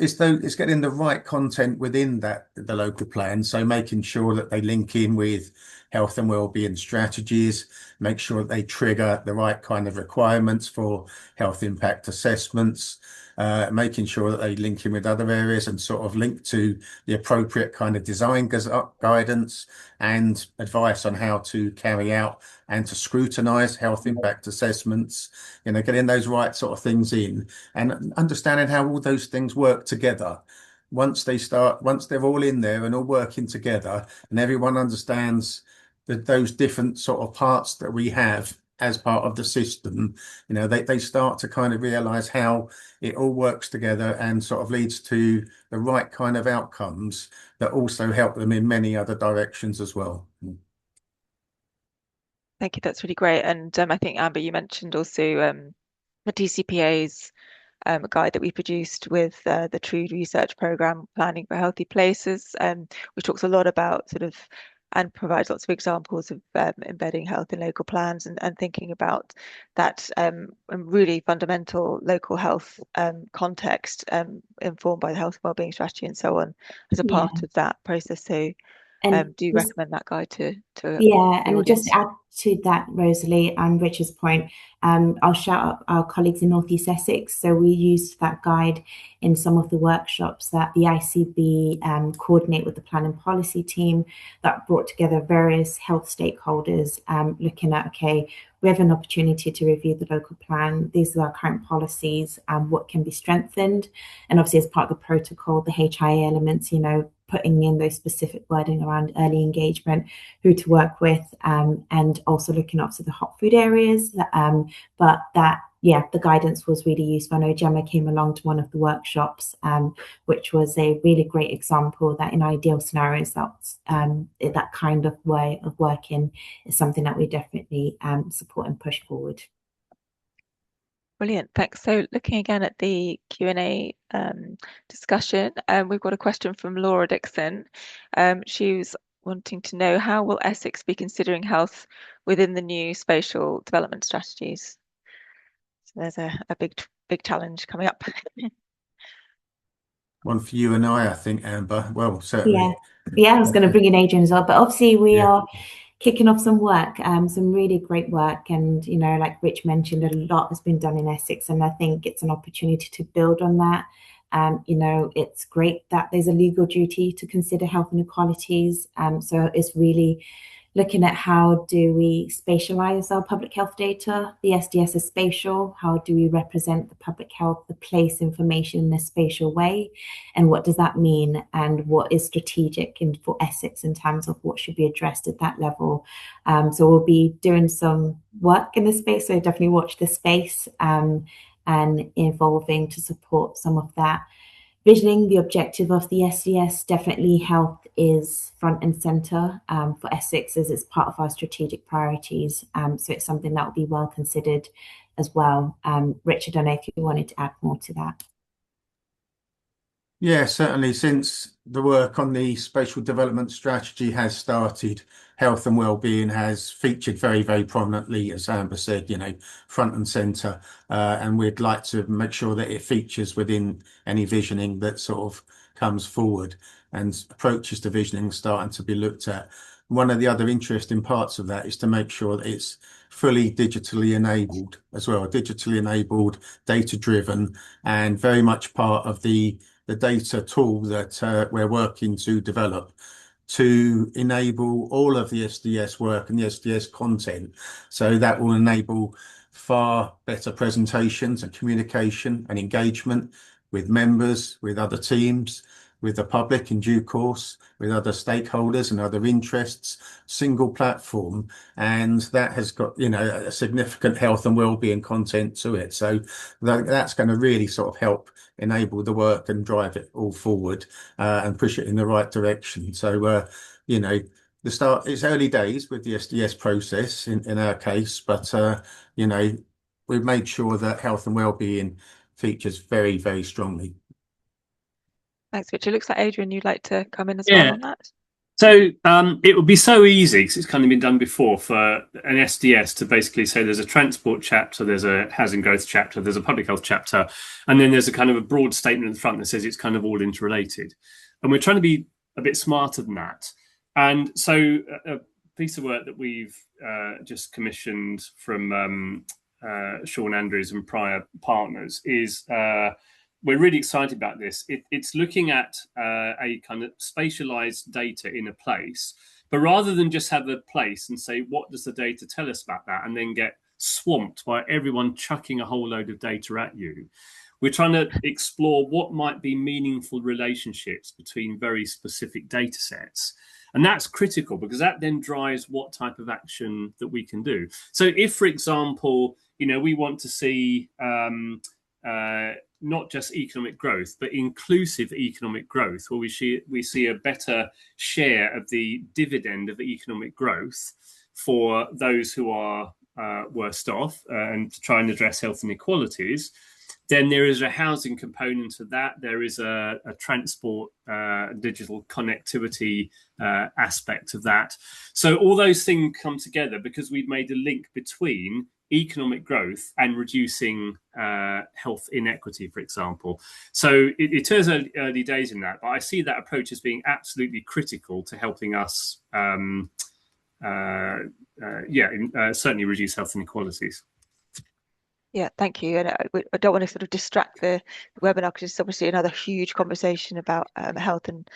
getting the right content within the local plan. So making sure that they link in with health and wellbeing strategies, make sure that they trigger the right kind of requirements for health impact assessments, making sure that they link in with other areas and sort of link to the appropriate kind of design guidance and advice on how to carry out and to scrutinize health impact assessments, getting those right sort of things in and understanding how all those things work together. Once they're all in there and all working together and everyone understands those different sort of parts that we have as part of the system, they start to kind of realize how it all works together and sort of leads to the right kind of outcomes that also help them in many other directions as well. Thank you, that's really great. And I think, Amber, you mentioned also the TCPA's guide that we produced with the True Research Programme Planning for Healthy Places, which talks a lot about sort of and provides lots of examples of embedding health in local plans and thinking about that really fundamental local health context informed by the health and wellbeing strategy and so on as a part of that process. So do recommend that guide to and just to add to that, Rosalie and Richard's point, I'll shout out our colleagues in North East Essex. So we used that guide in some of the workshops that the ICB coordinate with the planning policy team that brought together various health stakeholders, looking at, okay, we have an opportunity to review the local plan. These are our current policies, what can be strengthened. And obviously as part of the protocol, the HIA elements, putting in those specific wording around early engagement, who to work with, and also looking up to the hot food areas. But the guidance was really useful. I know Gemma came along to one of the workshops, which was a really great example that in ideal scenarios, that kind of way of working is something that we definitely support and push forward. Brilliant, thanks. So looking again at the Q&A discussion, we've got a question from Laura Dixon. She was wanting to know, how will Essex be considering health within the new spatial development strategies? So there's a big challenge coming up. One for you and I think, Amber. Well, certainly. Yeah, I was going to bring in Adrian as well, but obviously we are kicking off some work, some really great work. And, like Rich mentioned, a lot has been done in Essex, and I think it's an opportunity to build on that. It's great that there's a legal duty to consider health inequalities. So it's really looking at how do we spatialize our public health data. The SDS is spatial. How do we represent the public health, the place information in a spatial way? And what does that mean? And what is strategic for Essex in terms of what should be addressed at that level? So we'll be doing some work in this space. So definitely watch this space and evolving to support some of that. Visioning the objective of the SDS, definitely health is front and centre for Essex as it's part of our strategic priorities. So it's something that will be well considered as well. Richard, I don't know if you wanted to add more to that. Yeah, certainly. Since the work on the spatial development strategy has started, health and well-being has featured very, very prominently, as Amber said, front and centre. And we'd like to make sure that it features within any visioning that sort of comes forward, and approaches to visioning starting to be looked at. One of the other interesting parts of that is to make sure that it's fully digitally enabled as well, digitally enabled, data-driven, and very much part of the data tool that we're working to develop to enable all of the SDS work and the SDS content. So that will enable far better presentations and communication and engagement with members, with other teams, with the public in due course, with other stakeholders and other interests, single platform. And that has got, a significant health and wellbeing content to it. So that's going to really sort of help enable the work and drive it all forward and push it in the right direction. So, it's early days with the SDS process in our case, but, we've made sure that health and wellbeing features very, very strongly. Thanks, Richard. Looks like Adrian, you'd like to come in as well on that. So it would be so easy, because it's kind of been done before, for an SDS to basically say there's a transport chapter, there's a housing growth chapter, there's a public health chapter, and then there's a kind of a broad statement at the front that says it's kind of all interrelated. And we're trying to be a bit smarter than that. And so a piece of work that we've just commissioned from Sean Andrews and prior partners is... we're really excited about this. It's looking at a kind of spatialized data in a place, but rather than just have a place and say, what does the data tell us about that, and then get swamped by everyone chucking a whole load of data at you, we're trying to explore what might be meaningful relationships between very specific data sets. And that's critical, because that then drives what type of action that we can do. So if, for example, we want to see... not just economic growth, but inclusive economic growth, where we see a better share of the dividend of the economic growth for those who are worst off, and to try and address health inequalities. Then there is a housing component to that. There is a transport, digital connectivity aspect of that. So all those things come together because we've made a link between economic growth and reducing health inequity, for example. So it turns out early days in that, but I see that approach as being absolutely critical to helping us, certainly reduce health inequalities. Yeah, thank you. And I don't want to sort of distract the webinar, because it's obviously another huge conversation about health and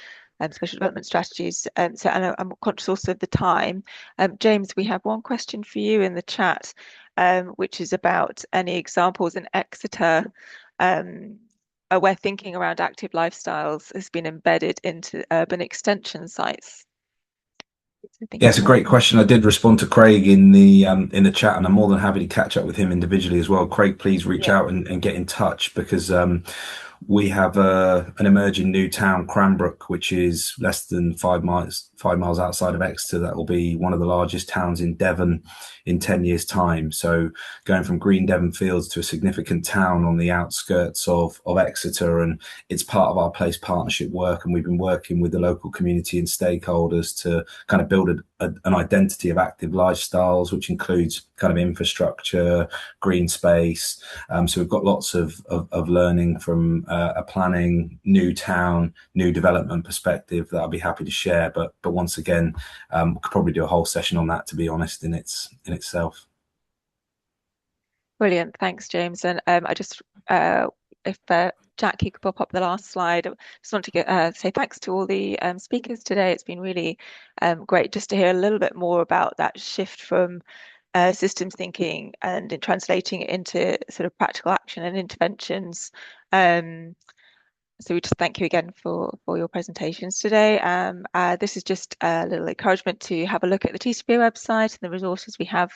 special development strategies. And I'm conscious also of the time. James, we have one question for you in the chat, which is about any examples in Exeter where thinking around active lifestyles has been embedded into urban extension sites. Yeah, it's a great question. I did respond to Craig in the chat, and I'm more than happy to catch up with him individually as well. Craig, please reach out and get in touch, because we have an emerging new town, Cranbrook, which is less than 5 miles outside of Exeter. That will be one of the largest towns in Devon in 10 years' time. So going from green Devon fields to a significant town on the outskirts of Exeter, and it's part of our place partnership work. And we've been working with the local community and stakeholders to kind of build an identity of active lifestyles, which includes kind of infrastructure, green space. So we've got lots of learning from a planning, new town, new development perspective that I'll be happy to share. But once again, we could probably do a whole session on that, to be honest, in itself. Brilliant, thanks, James. And I just, if Jack, you could pop up the last slide. I just want to say thanks to all the speakers today. It's been really great just to hear a little bit more about that shift from systems thinking and in translating it into sort of practical action and interventions. So we just thank you again for your presentations today. This is just a little encouragement to have a look at the TCPA website and the resources we have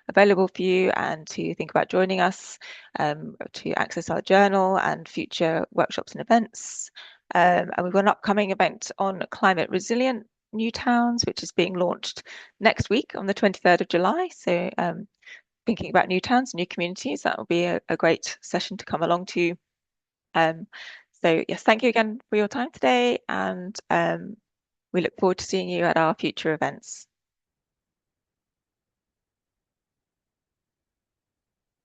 available for you, and to think about joining us, to access our journal and future workshops and events. And we've got an upcoming event on climate resilient new towns, which is being launched next week on the 23rd of July. So thinking about new towns, new communities, that will be a great session to come along to. So yes, thank you again for your time today, and we look forward to seeing you at our future events.